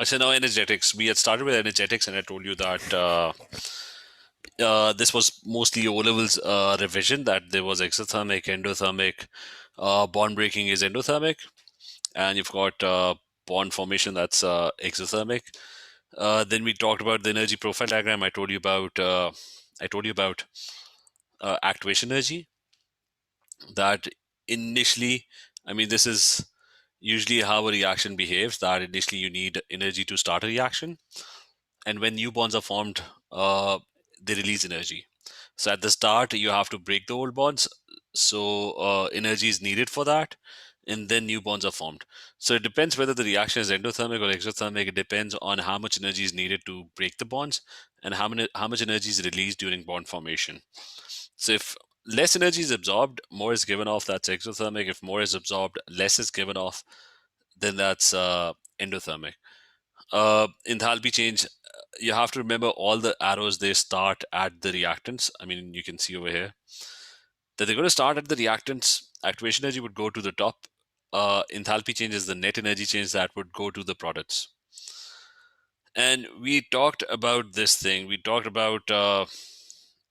So now energetics. We had started with energetics, and I told you that this was mostly O levels revision. That there was exothermic, endothermic, bond breaking is endothermic, and you've got bond formation, that's exothermic. Then we talked about the energy profile diagram. I told you about activation energy. That initially, I mean, this is usually how a reaction behaves. That initially you need energy to start a reaction, and when new bonds are formed, they release energy. So at the start, you have to break the old bonds. So energy is needed for that, and then new bonds are formed. So it depends whether the reaction is endothermic or exothermic. It depends on how much energy is needed to break the bonds and how much energy is released during bond formation. So if less energy is absorbed, more is given off. That's exothermic. If more is absorbed, less is given off. Then that's endothermic. Enthalpy change, you have to remember all the arrows, they start at the reactants. I mean, you can see over here that they're going to start at the reactants. Activation energy would go to the top. Enthalpy change is the net energy change that would go to the products. And we talked about this thing. We talked about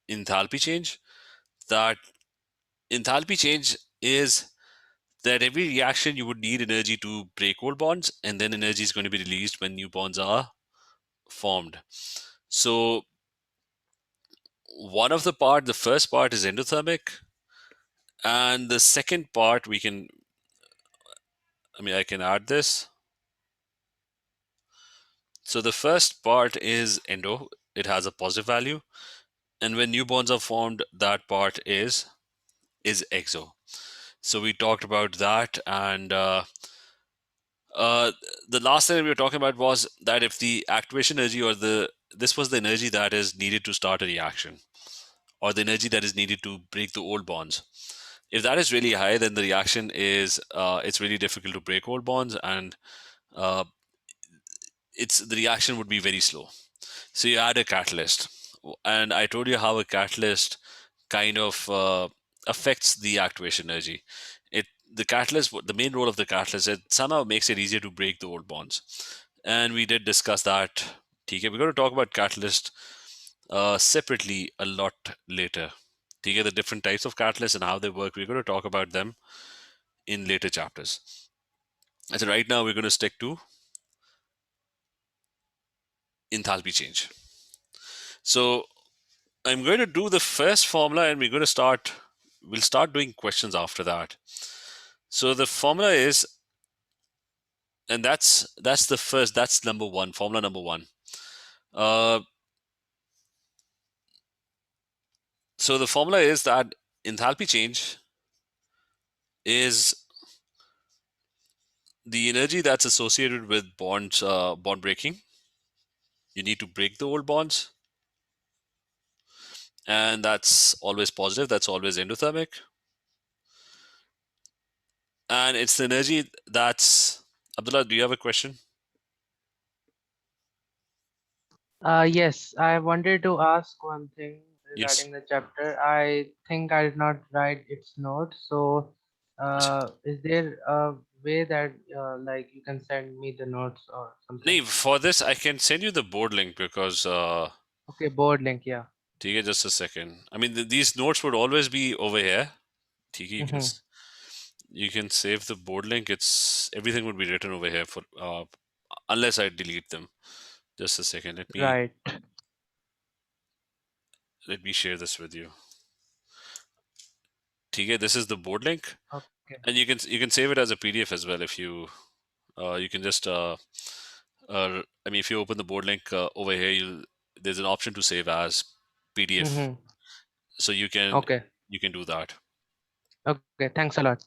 enthalpy change. That enthalpy change is that every reaction you would need energy to break old bonds, and then energy is going to be released when new bonds are formed. So the first part is endothermic, and the second part I can add this. So the first part is endo, it has a positive value, and when new bonds are formed, that part is exo. So we talked about that, and uh, the last thing we were talking about was that if the activation energy or the this was the energy that is needed to start a reaction, or the energy that is needed to break the old bonds. If that is really high, then the reaction is it's really difficult to break old bonds, and uh, it's the reaction would be very slow. So you add a catalyst, and I told you how a catalyst kind of affects the activation energy. It the catalyst, the main role of the catalyst, it somehow makes it easier to break the old bonds, and we did discuss that. TK, we're going to talk about catalyst separately a lot later. TK, the different types of catalysts and how they work, we're going to talk about them in later chapters. And so right now we're going to stick to enthalpy change. So I'm going to do the first formula, and we'll start doing questions after that. So the formula is, and that's number one, formula number one. Uh, so the formula is that enthalpy change is the energy that's associated with bond breaking. You need to break the old bonds, and that's always positive. That's always endothermic. And it's the energy that's Abdullah, do you have a question? Yes, I wanted to ask one thing Yes. regarding the chapter. I think I did not write its notes, so is there a way that like you can send me the notes or something? Nee, for this I can send you the board link because Okay, board link, yeah. TK, just a second. I mean these notes would always be over here. TK, Mm-hmm. you can save the board link. It's everything would be written over here for unless I delete them. Just a second. Right. Let me share this with you. TK, this is the board link, Okay. and you can save it as a PDF as well if you you can just I mean if you open the board link over here, you there's an option to save as PDF, Mm-hmm. so Okay. you can do that. Okay. Thanks a lot.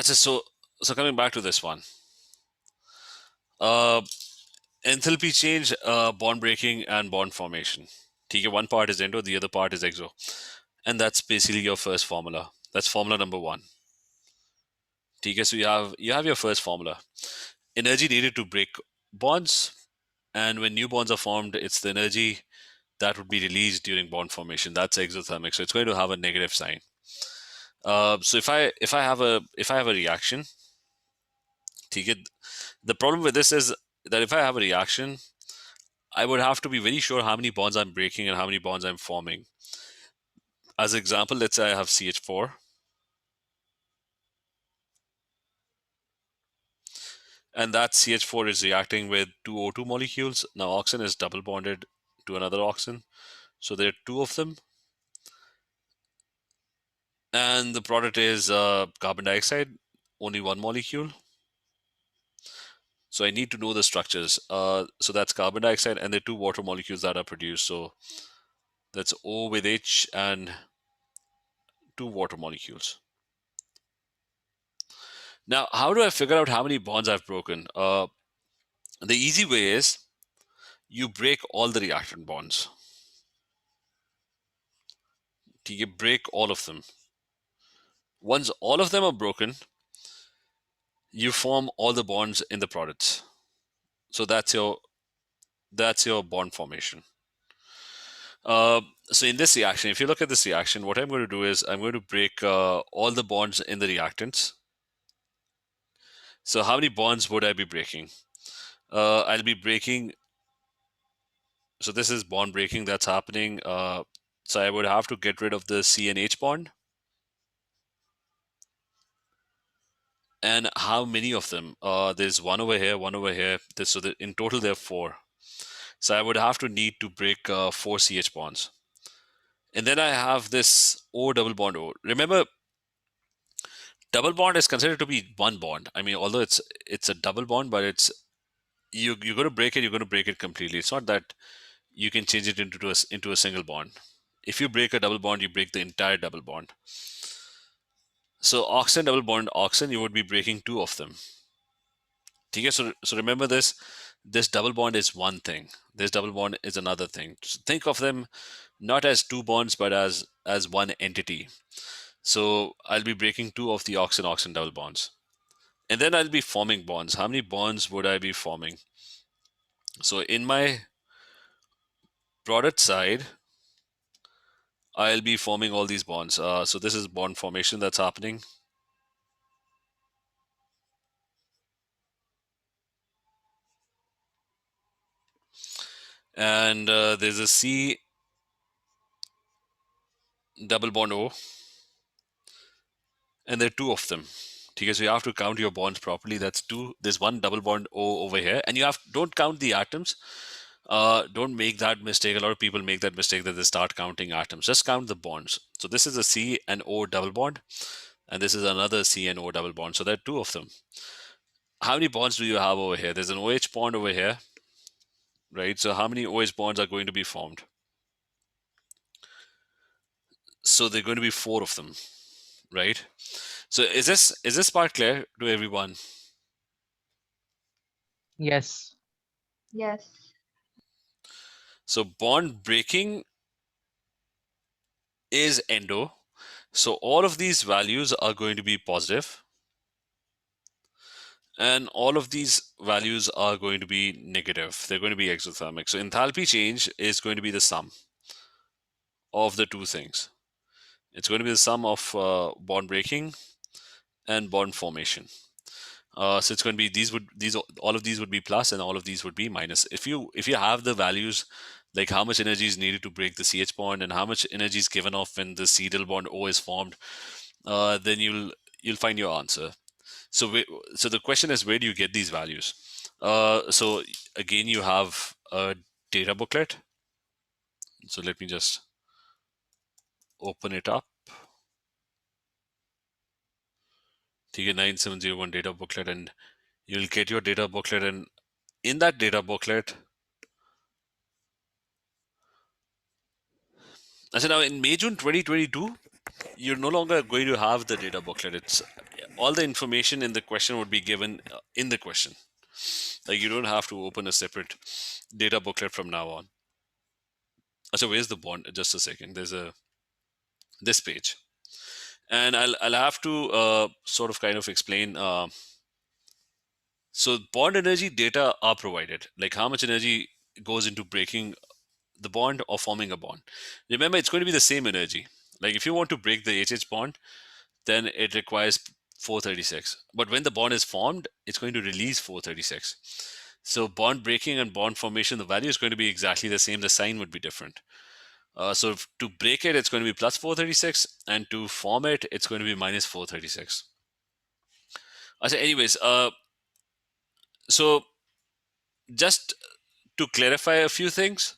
So coming back to this one, uh, enthalpy change, bond breaking, and bond formation. Okay, one part is endo, the other part is exo, and that's basically your first formula. That's formula number one. Okay, so you have your first formula. Energy needed to break bonds, and when new bonds are formed, it's the energy that would be released during bond formation. That's exothermic, so it's going to have a negative sign. So if I have a reaction, ठीक है? The problem with this is that if I have a reaction, I would have to be very sure how many bonds I'm breaking and how many bonds I'm forming. As an example, let's say I have CH4, and that CH4 is reacting with two O2 molecules. Now, oxygen is double bonded to another oxygen, so there are two of them, and the product is carbon dioxide, only one molecule. So I need to know the structures. So that's carbon dioxide, and there are two water molecules that are produced. So that's O with H and two water molecules. Now, how do I figure out how many bonds I've broken? The easy way is you break all the reactant bonds. You break all of them. Once all of them are broken, you form all the bonds in the products. So that's your bond formation. Uh, so in this reaction, if you look at this reaction, what I'm going to do is I'm going to break all the bonds in the reactants. So how many bonds would I be breaking? I'll be breaking. So this is bond breaking that's happening. So I would have to get rid of the C and H bond. And how many of them? There's one over here, one over here. So in total there are four. So I would have to need to break four CH bonds. And then I have this O double bond O. Remember, double bond is considered to be one bond. I mean, although it's a double bond, but it's you're going to break it. You're going to break it completely. It's not that you can change it into a single bond. If you break a double bond, you break the entire double bond. So oxygen double bond oxygen, you would be breaking two of them. Okay, so remember this. This double bond is one thing. This double bond is another thing. So think of them not as two bonds, but as one entity. So I'll be breaking two of the oxygen-oxygen double bonds. And then I'll be forming bonds. How many bonds would I be forming? So in my product side, I'll be forming all these bonds. So this is bond formation that's happening. And there's a C double bond O, and there are two of them. Okay, so you have to count your bonds properly. That's two. There's one double bond O over here, and don't count the atoms. Don't make that mistake. A lot of people make that mistake that they start counting atoms. Just count the bonds. So this is a C and O double bond, and this is another C and O double bond. So there are two of them. How many bonds do you have over here? There's an OH bond over here, right? So how many OH bonds are going to be formed? So there are going to be four of them, right? So is this part clear to everyone? Yes. Yes. So bond breaking is endo. So all of these values are going to be positive, and all of these values are going to be negative. They're going to be exothermic. So enthalpy change is going to be the sum of the two things. It's going to be the sum of bond breaking and bond formation. So it's going to be these all of these would be plus and all of these would be minus. If you have the values like how much energy is needed to break the CH bond and how much energy is given off when the C double bond O is formed, then you'll find your answer. So so the question is, where do you get these values? So again, you have a data booklet. So let me just open it up. TK 9701 data booklet, and you'll get your data booklet, and in that data booklet, I said now in May June 2022, you're no longer going to have the data booklet. It's all the information in the question would be given in the question. Like you don't have to open a separate data booklet from now on. So where's the bond? Just a second. There's this page, and I'll have to sort of kind of explain. So bond energy data are provided, like how much energy goes into breaking the bond or forming a bond. Remember, it's going to be the same energy. Like if you want to break the HH bond, then it requires 436. But when the bond is formed, it's going to release 436. So bond breaking and bond formation, the value is going to be exactly the same. The sign would be different. To break it, it's going to be plus 436, and to form it, it's going to be minus 436. Anyways, so just to clarify a few things,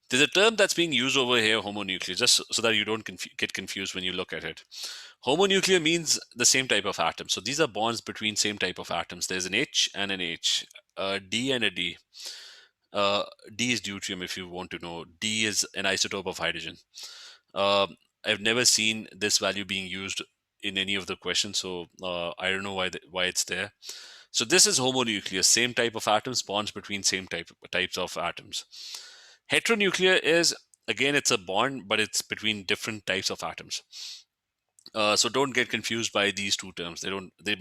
there's a term that's being used over here, homonuclear, just so that you don't get confused when you look at it. Homonuclear means the same type of atom. So these are bonds between same type of atoms. There's an H and an H, a D and a D. Uh, D is deuterium, if you want to know. D is an isotope of hydrogen. I've never seen this value being used in any of the questions, so I don't know why it's there. So this is homonuclear, same type of atoms, bonds between same types of atoms. Heteronuclear is, again, it's a bond, but it's between different types of atoms. So don't get confused by these two terms. They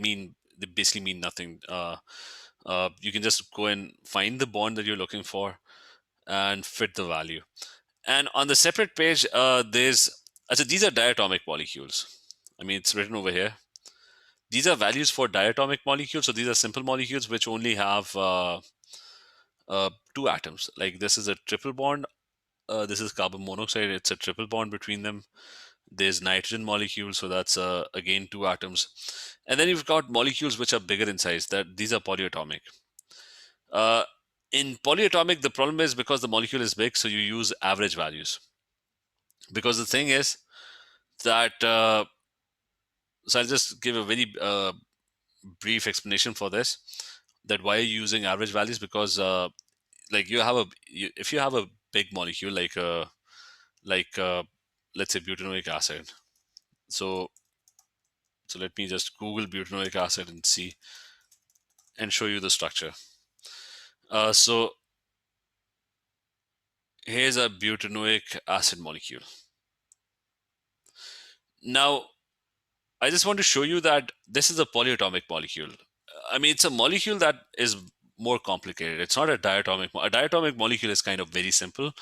basically mean nothing. You can just go and find the bond that you're looking for and fit the value. And on the separate page, these are diatomic molecules. I mean, it's written over here. These are values for diatomic molecules. So these are simple molecules which only have two atoms. Like this is a triple bond. This is carbon monoxide. It's a triple bond between them. There's nitrogen molecules, so that's again two atoms. And then you've got molecules which are bigger in size. That these are polyatomic. Uh, in polyatomic, the problem is because the molecule is big, so you use average values. Because the thing is that so I'll just give a very brief explanation for this. That why you're using average values, because like if you have a big molecule like let's say butanoic acid. So let me just Google butanoic acid and see and show you the structure. So here's a butanoic acid molecule. Now I just want to show you that this is a polyatomic molecule. I mean, it's a molecule that is more complicated. It's not a diatomic. A diatomic molecule is kind of very simple.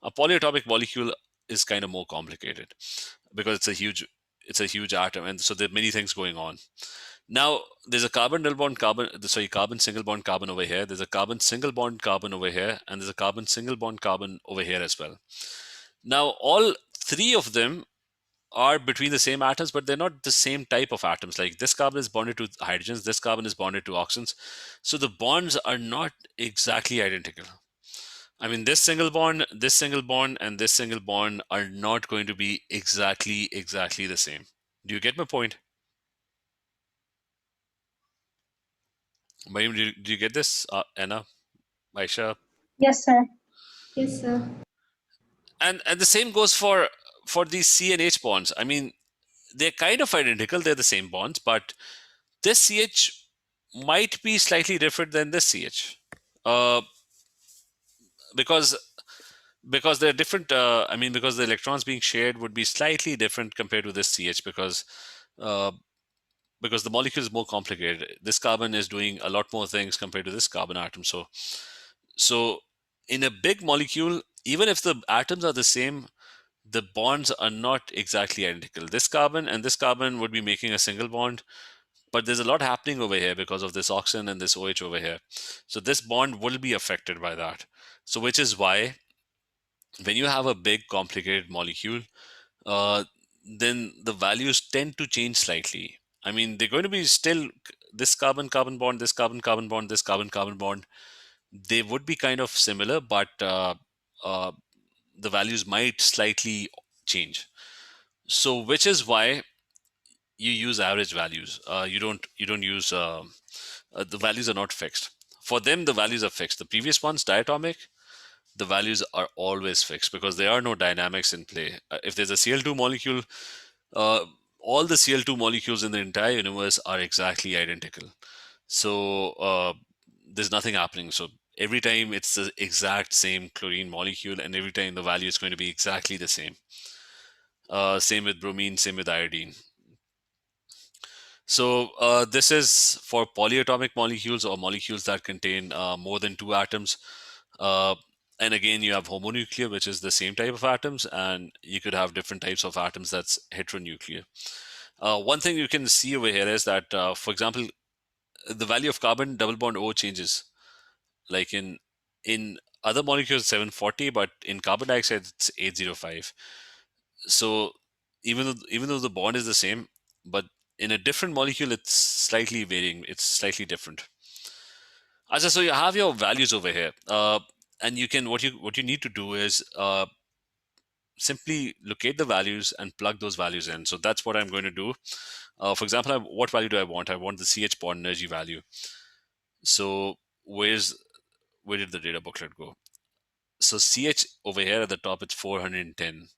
A polyatomic molecule is kind of more complicated because it's a huge atom, and so there are many things going on. Now, there's a carbon single bond carbon over here. There's a carbon single bond carbon over here, and there's a carbon single bond carbon over here as well. Now, all three of them are between the same atoms, but they're not the same type of atoms. Like this carbon is bonded to hydrogens, this carbon is bonded to oxygens. So the bonds are not exactly identical. I mean, this single bond, and this single bond are not going to be exactly the same. Do you get my point? Mayim, do you get this? Anna, Aisha? Yes, sir. Yes, sir. And the same goes for these C and H bonds. I mean, they're kind of identical. They're the same bonds, but this CH might be slightly different than this CH. Uh, because they're different. I mean, because the electrons being shared would be slightly different compared to this CH uh, because the molecule is more complicated. This carbon is doing a lot more things compared to this carbon atom. So in a big molecule, even if the atoms are the same, the bonds are not exactly identical. This carbon and this carbon would be making a single bond, but there's a lot happening over here because of this oxygen and this OH over here. So this bond will be affected by that. So which is why when you have a big complicated molecule, uh, then the values tend to change slightly. I mean, they're going to be still this carbon carbon bond, this carbon carbon bond, this carbon carbon bond. They would be kind of similar, but uh, the values might slightly change. So which is why you use average values. You don't use the values are not fixed. For them, the values are fixed. The previous ones, diatomic, the values are always fixed because there are no dynamics in play. If there's a Cl2 molecule, uh, all the Cl2 molecules in the entire universe are exactly identical. So there's nothing happening. So every time it's the exact same chlorine molecule, and every time the value is going to be exactly the same. Same with bromine, same with iodine. So this is for polyatomic molecules or molecules that contain more than two atoms. Uh, And again, you have homonuclear, which is the same type of atoms, and you could have different types of atoms that's heteronuclear. One thing you can see over here is that, for example, the value of carbon double bond O changes. Like in other molecules, 740, but in carbon dioxide, it's 805. So even though the bond is the same, but in a different molecule, it's slightly varying. It's slightly different. So you have your values over here, and you can what you need to do is simply locate the values and plug those values in. So that's what I'm going to do. For example, what value do I want? I want the CH bond energy value. So where did the data booklet go? So CH over here at the top, it's 410.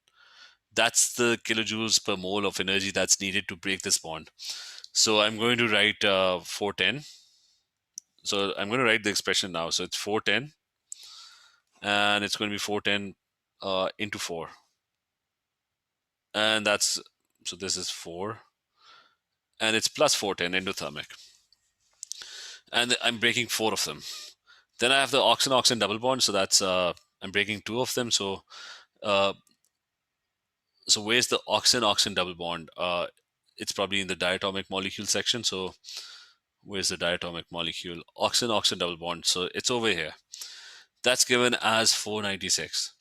That's the kilojoules per mole of energy that's needed to break this bond. So I'm going to write 410. So I'm going to write the expression now. So it's 410, and it's going to be 410 into 4. And that's, so this is 4, and it's plus 410 endothermic. And I'm breaking 4 of them. Then I have the oxygen-oxygen double bond. So that's, I'm breaking 2 of them. Uh, so where's the oxygen-oxygen double bond? It's probably in the diatomic molecule section. So where's the diatomic molecule? Oxygen-oxygen double bond. So it's over here. That's given as 496.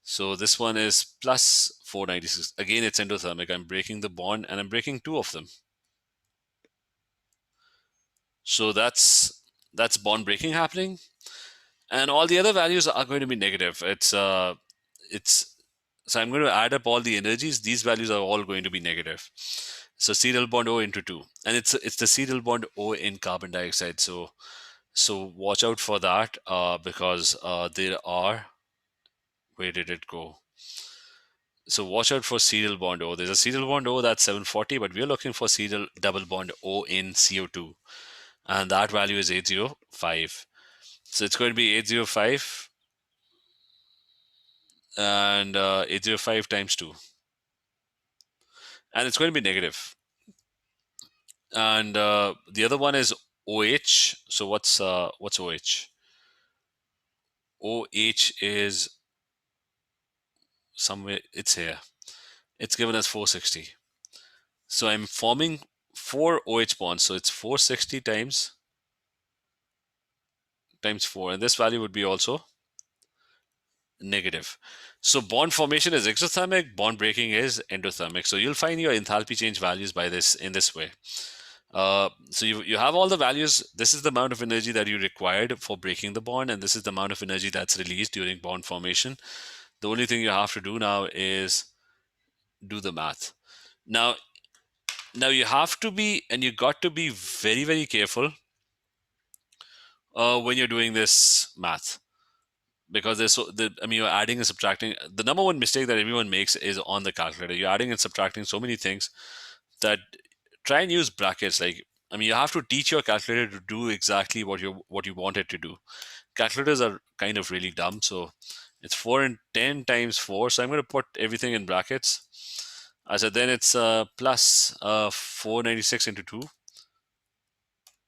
So this one is plus 496. Again, it's endothermic. I'm breaking the bond, and I'm breaking 2 of them. So that's bond breaking happening, and all the other values are going to be negative. It's so I'm going to add up all the energies. These values are all going to be negative. So C double bond O into 2, and it's the C double bond O in carbon dioxide. So watch out for that, because there are, where did it go? So watch out for C double bond O. There's a C double bond O that's 740, but we're looking for C double bond O in CO2, and that value is 805. So it's going to be 805, and 805 times 2, and it's going to be negative. And the other one is OH. So what's OH? OH is somewhere, it's here. It's given as 460. So I'm forming 4 OH bonds. So it's 460 times 4, and this value would be also negative. So bond formation is exothermic, bond breaking is endothermic. So you'll find your enthalpy change values by this in this way. So you have all the values. This is the amount of energy that you required for breaking the bond, and this is the amount of energy that's released during bond formation. The only thing you have to do now is do the math. Now you have to be, and you got to be very, very careful when you're doing this math, because you're adding and subtracting. The number one mistake that everyone makes is on the calculator. You're adding and subtracting so many things that, try and use brackets. Like, you have to teach your calculator to do exactly what you want it to do. Calculators are kind of really dumb. So it's 4 and 10 times 4. So I'm going to put everything in brackets. I said then it's plus 496 into 2,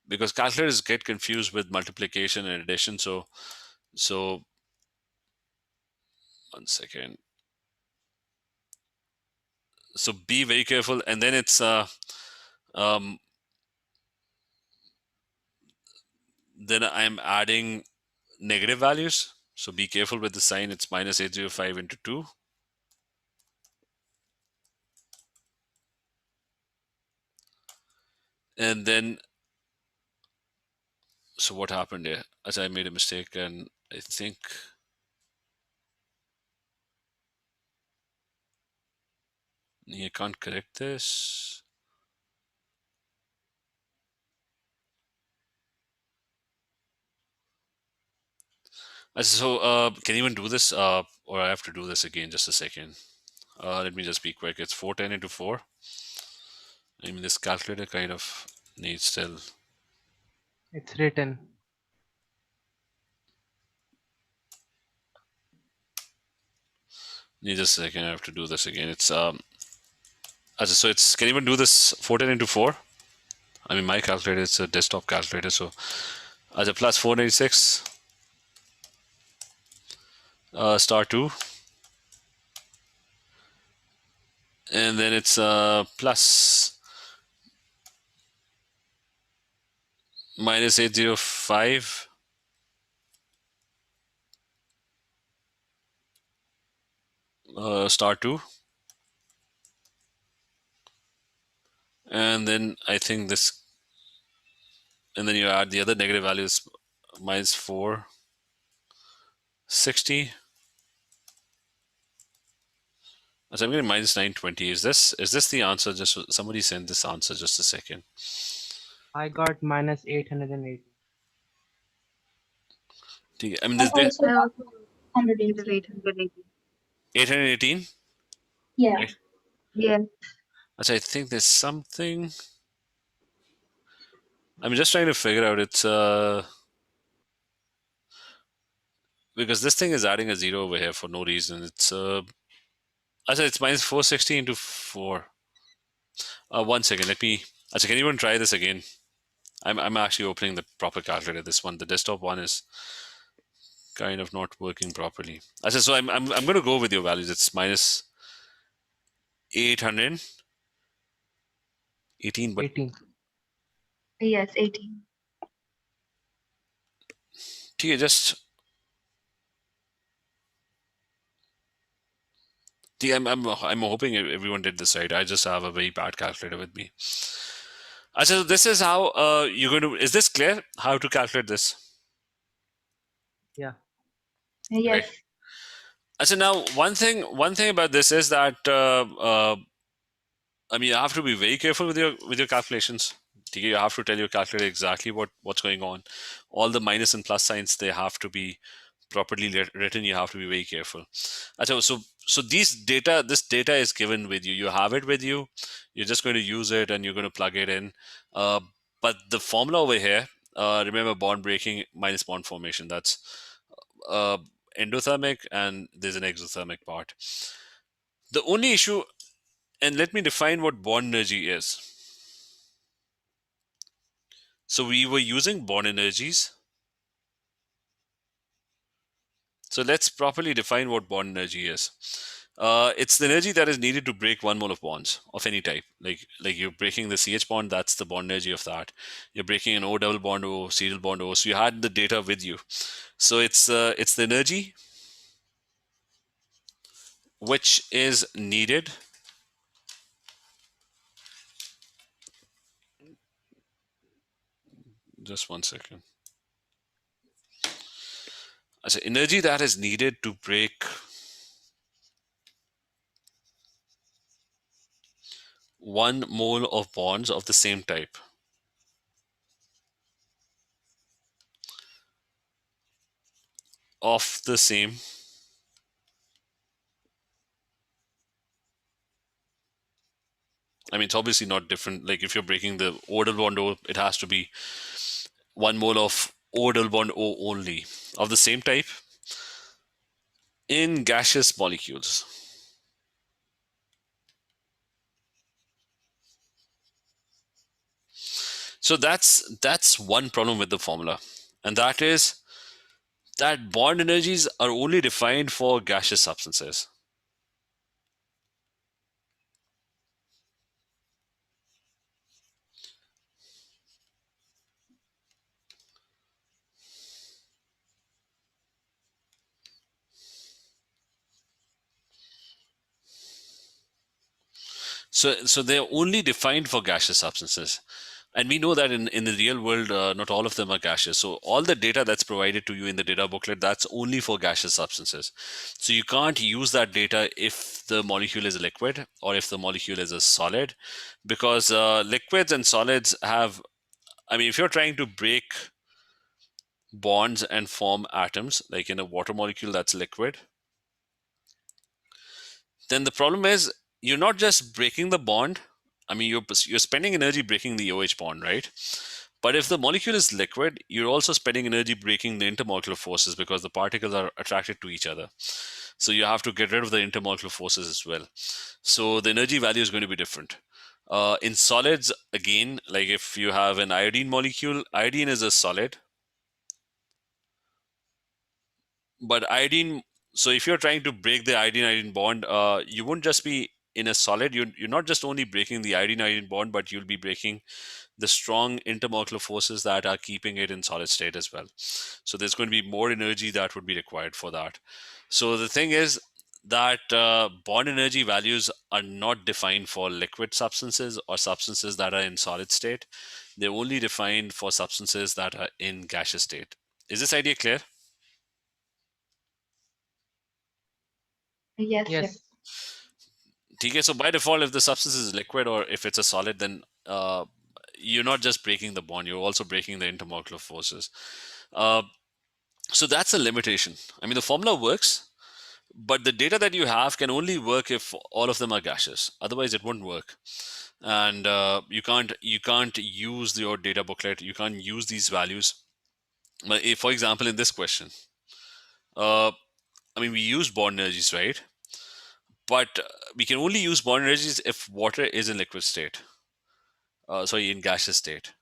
because calculators get confused with multiplication and addition. So one second. So be very careful. And then it's um, then I'm adding negative values. So be careful with the sign. It's minus 805 into 2. And then, so what happened here? As I made a mistake, and I think you can't correct this. So can you even do this? Or I have to do this again? Just a second. Let me just be quick. It's 410 into 4. This calculator kind of needs still. It's written. Need just a second. I have to do this again. It's so it's, can you even do this 410 into 4? My calculator, it's a desktop calculator. So as a plus 496 Star 2. And then it's plus minus 805. Star 2. And then I think this, and then you add the other negative values, minus 460. So I'm getting minus 920. Is this the answer? Just somebody send this answer just a second. I got minus 880. I mean, I this also I got also negative 180. 880. 818, Yeah. right? Yeah. Actually, I think there's something. I'm just trying to figure out. It's because this thing is adding a zero over here for no reason. It's actually it's minus 460 into 4. 1 second. Let me. Actually, can anyone try this again? I'm actually opening the proper calculator. This one, the desktop one, is kind of not working properly. Actually, so I'm going to go with your values. It's minus 818, but 18. Yes, 18. just. I'm hoping everyone did this right. I just have a very bad calculator with me. So this is how you're going to. Is this clear? How to calculate this? Yeah. Right. Yes. So now one thing about this is that I mean, you have to be very careful with your calculations. Okay, you have to tell your calculator exactly what's going on. All the minus and plus signs, they have to be properly written. You have to be very careful. So this data is given with you. You have it with you. You're just going to use it and you're going to plug it in. Uh, but the formula over here, remember bond breaking minus bond formation. That's uh, endothermic, and there's an exothermic part. The only issue, and let me define what bond energy is. So we were using bond energies. So let's properly define what bond energy is. It's the energy that is needed to break 1 mole of bonds of any type. Like you're breaking the CH bond, that's the bond energy of that. You're breaking an O double bond O, serial bond O. So you had the data with you. So it's the energy which is needed. Just 1 second. As energy that is needed to break 1 mole of bonds of the same type. Of the same. I mean, it's obviously not different. Like if you're breaking the O double bond O, it has to be 1 mole of O double bond O only of the same type in gaseous molecules. So that's one problem with the formula, and that is that bond energies are only defined for gaseous substances. So they're only defined for gaseous substances. And we know that in the real world, not all of them are gaseous. So all the data that's provided to you in the data booklet, that's only for gaseous substances. So you can't use that data if the molecule is a liquid or if the molecule is a solid, because liquids and solids have, I mean, if you're trying to break bonds and form atoms, like in a water molecule that's liquid, then the problem is you're not just breaking the bond. I mean, you're spending energy breaking the OH bond, right? But if the molecule is liquid, you're also spending energy breaking the intermolecular forces because the particles are attracted to each other. So you have to get rid of the intermolecular forces as well. So the energy value is going to be different. In solids, again, like if you have an iodine molecule, iodine is a solid, but iodine So if you're trying to break the iodine-iodine bond, you won't just be in a solid. You're not just only breaking the iodine-iodine bond, but you'll be breaking the strong intermolecular forces that are keeping it in solid state as well. So there's going to be more energy that would be required for that. So the thing is that bond energy values are not defined for liquid substances or substances that are in solid state. They're only defined for substances that are in gaseous state. Is this idea clear? Yes, sir. Yes. Okay, so by default, if the substance is liquid or if it's a solid, then you're not just breaking the bond, you're also breaking the intermolecular forces. Uh, so that's a limitation. I mean, the formula works, but the data that you have can only work if all of them are gaseous. Otherwise, it won't work. And you can't use your data booklet. You can't use these values. But if, for example, in this question, uh, I mean, we use bond energies, right? But we can only use bond energies if water is in liquid state. Sorry, in gaseous state.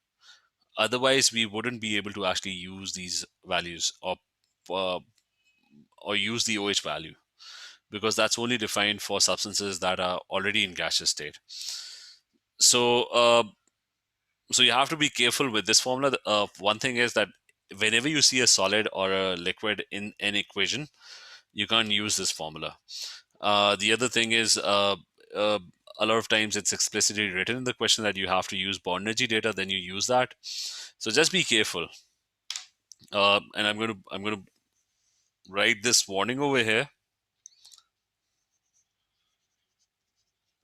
Otherwise, we wouldn't be able to actually use these values uh, or use the OH value, because that's only defined for substances that are already in gaseous state. So, so you have to be careful with this formula. One thing is that whenever you see a solid or a liquid in an equation, you can't use this formula. The other thing is, uh, a lot of times it's explicitly written in the question that you have to use bond energy data. Then you use that. So just be careful. And I'm going to write this warning over here.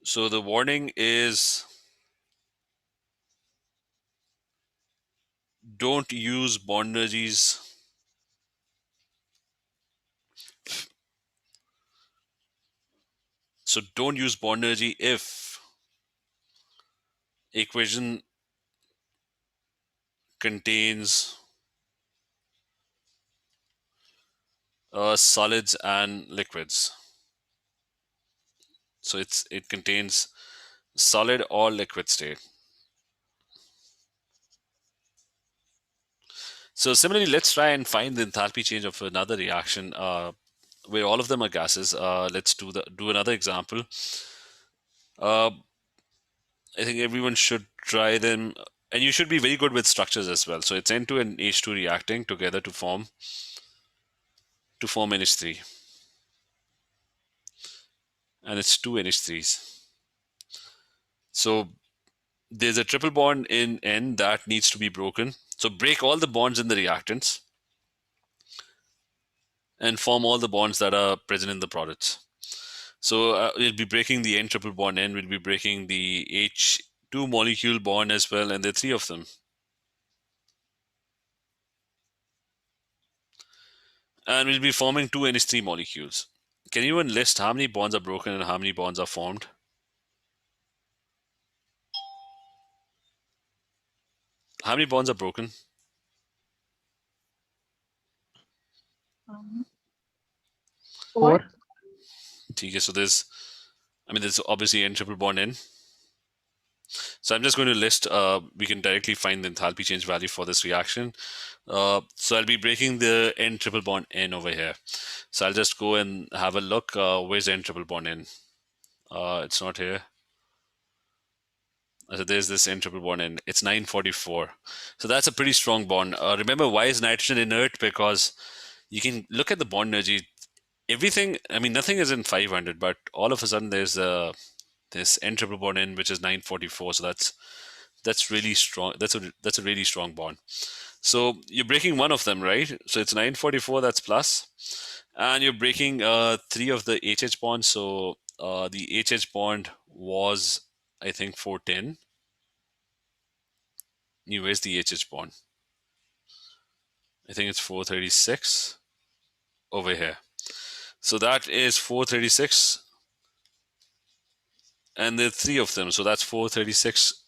So the warning is, don't use bond energies. So don't use bond energy if equation contains solids and liquids. So it contains solid or liquid state. So similarly, let's try and find the enthalpy change of another reaction where all of them are gases. Let's do another example. Uh, I think everyone should try them, and you should be very good with structures as well. So it's N2 and H2 reacting together to form NH3, and it's two NH3s. So there's a triple bond in N that needs to be broken. So break all the bonds in the reactants and form all the bonds that are present in the products. So we'll be breaking the N triple bond N, we'll be breaking the H2 molecule bond as well, and there are three of them. And we'll be forming two NH3 molecules. Can anyone list how many bonds are broken and how many bonds are formed? How many bonds are broken? Um, Four. 4. Okay, so there's obviously N triple bond N. So I'm just going to list, we can directly find the enthalpy change value for this reaction. So I'll be breaking the N triple bond N over here. So I'll just go and have a look. Where's N triple bond N? It's not here. So there's this N triple bond N. It's 944. So that's a pretty strong bond. Remember, why is nitrogen inert? Because you can look at the bond energy. Everything, I mean, nothing is in 500, but all of a sudden there's this N triple bond N, which is 944. So that's really strong. That's a really strong bond. So you're breaking one of them, right? So it's 944. That's plus, and you're breaking three of the HH bonds. So the HH bond was, I think, 410. Where's the HH bond? I think it's 436 over here. So that is 436, and there are three of them. So that's 436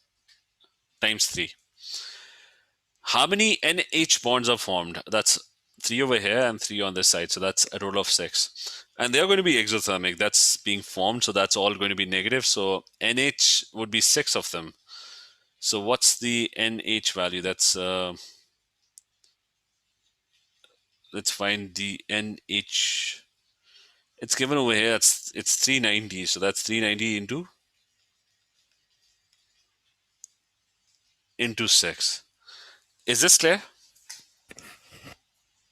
times 3. How many NH bonds are formed? That's 3 over here and 3 on this side. So that's a total of 6. And they're going to be exothermic. That's being formed. So that's all going to be negative. So NH would be 6 of them. So what's the NH value? Let's find the NH. It's given over here. It's 390. So that's 390 into 6. Is this clear?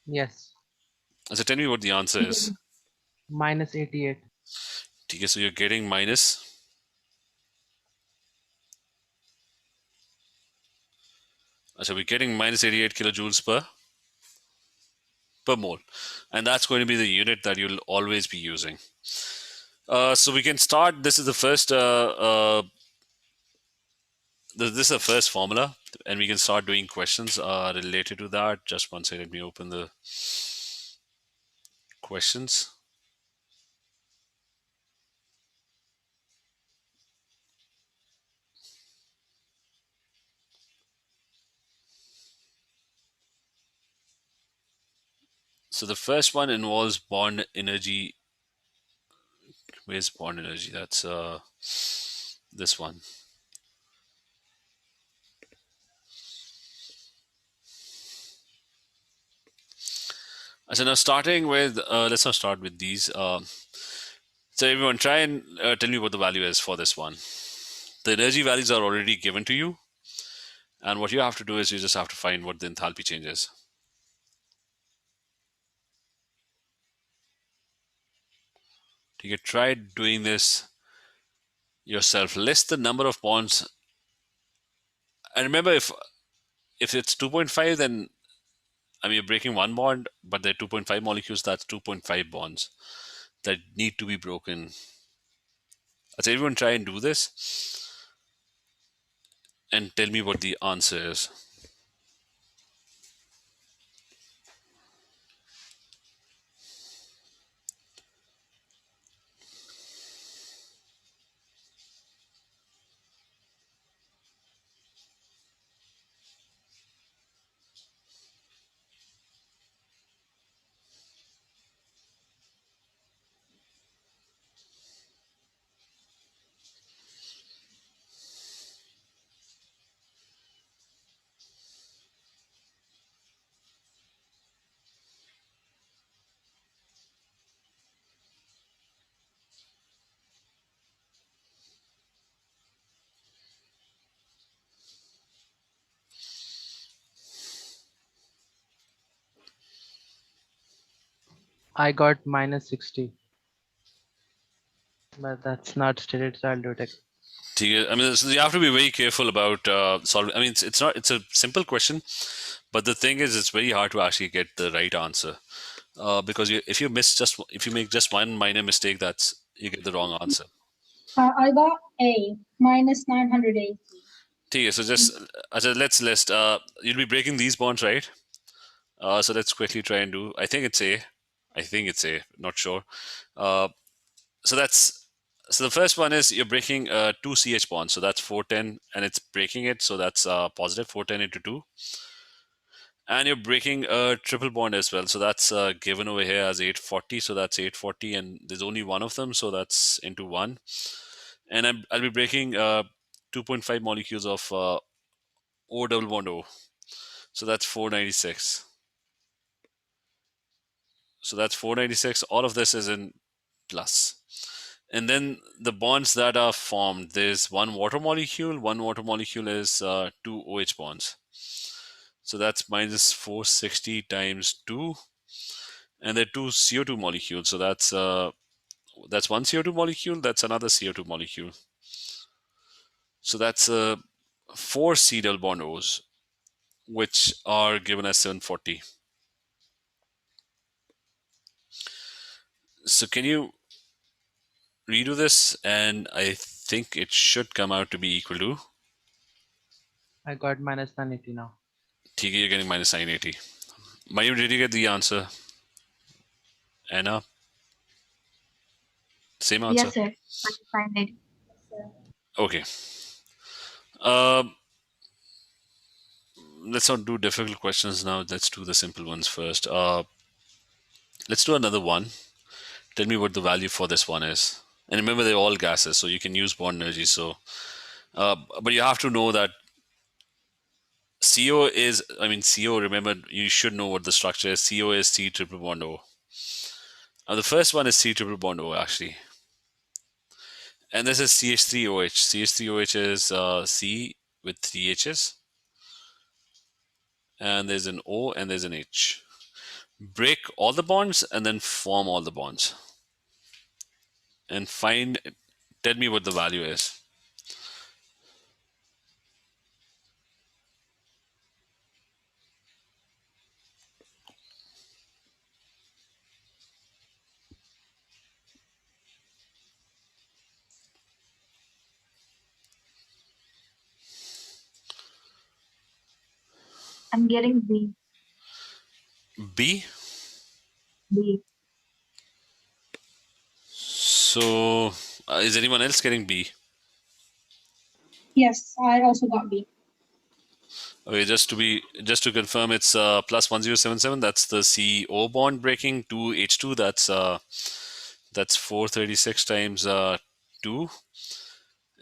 Yes. So tell me what the answer is. Minus 88. Okay, so you're getting minus. So we're getting minus 88 kilojoules per mole. And that's going to be the unit that you'll always be using. So we can start. This is the first. This is the first formula, and we can start doing questions related to that. Just one second. Let me open the questions. So the first one involves bond energy. Where's bond energy? That's this one. So now starting with, let's now start with these. So everyone try and tell me what the value is for this one. The energy values are already given to you. And what you have to do is you just have to find what the enthalpy change is. You can try doing this yourself. List the number of bonds. And remember, if it's 2.5, then I mean, you're breaking one bond, but there are 2.5 molecules. That's 2.5 bonds that need to be broken. So everyone try and do this and tell me what the answer is. I got minus 60. But that's not stated, so I'll do it again. I mean, so you have to be very careful about solving. I mean, it's not. It's a simple question, but the thing is, it's very hard to actually get the right answer because if you make just one minor mistake, you get the wrong answer. I got A, minus 980. Okay, so let's list. You'll be breaking these bonds, right? So let's quickly try and do. I think it's A. Not sure. Uh, so that's so the first one is you're breaking two CH bonds. So that's 410, and it's breaking it. So that's positive 410 into 2. And you're breaking a triple bond as well. So that's given over here as 840. So that's 840, and there's only one of them. So that's into 1. And I'll be breaking 2.5 molecules of O double bond O. So that's 496. So that's 496. All of this is in plus. And then the bonds that are formed, there's one water molecule. One water molecule is two OH bonds. So that's minus 460 times 2. And there are two CO2 molecules. So that's one CO2 molecule. That's another CO2 molecule. So that's 4 C double bond O's, which are given as 740. So can you redo this? And I think it should come out to be equal to. I got minus 980 now. TK, you're getting minus 980. Mayur, did you get the answer? Anna? Same answer? Yes, sir. Minus 980. Okay. Um, let's not do difficult questions now. Let's do the simple ones first. Let's do another one. Tell me what the value for this one is. And remember, they're all gases, so you can use bond energy. So, but you have to know that CO is, I mean, CO, remember, you should know what the structure is. CO is C triple bond O. The first one is C triple bond O actually. And this is CH3OH. CH3OH is C with 3 H's. And there's an O and there's an H. Break all the bonds and then form all the bonds. And tell me what the value is. I'm getting B. B. B. So is anyone else getting B? Yes, I also got B. Okay, just to confirm, it's plus 1077. That's the CO bond breaking. 2H2. That's 436 times 2,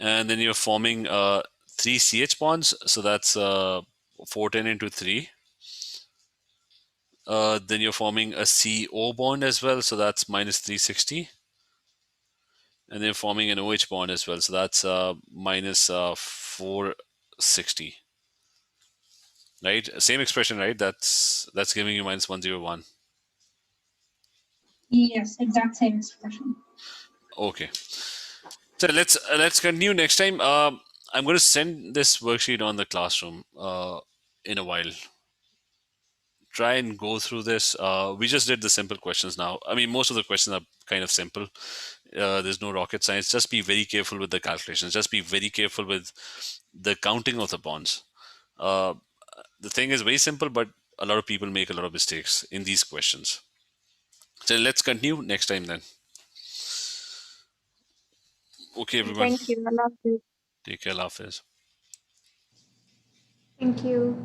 and then you're forming 3 CH bonds. So that's 410 into 3. Then you're forming a CO bond as well. So that's minus 360. And then forming an OH bond as well. So that's minus 460. Right? Same expression, right? That's giving you minus 101. Yes, exact same expression. Okay. So let's continue next time. I'm going to send this worksheet on the classroom in a while. Try and go through this. We just did the simple questions now. I mean, most of the questions are kind of simple. There's no rocket science. Just be very careful with the calculations. Just be very careful with the counting of the bonds. The thing is very simple, but a lot of people make a lot of mistakes in these questions. So let's continue next time then. Okay, everyone. Thank you. I love you. Take care. Allah Hafiz. Thank you.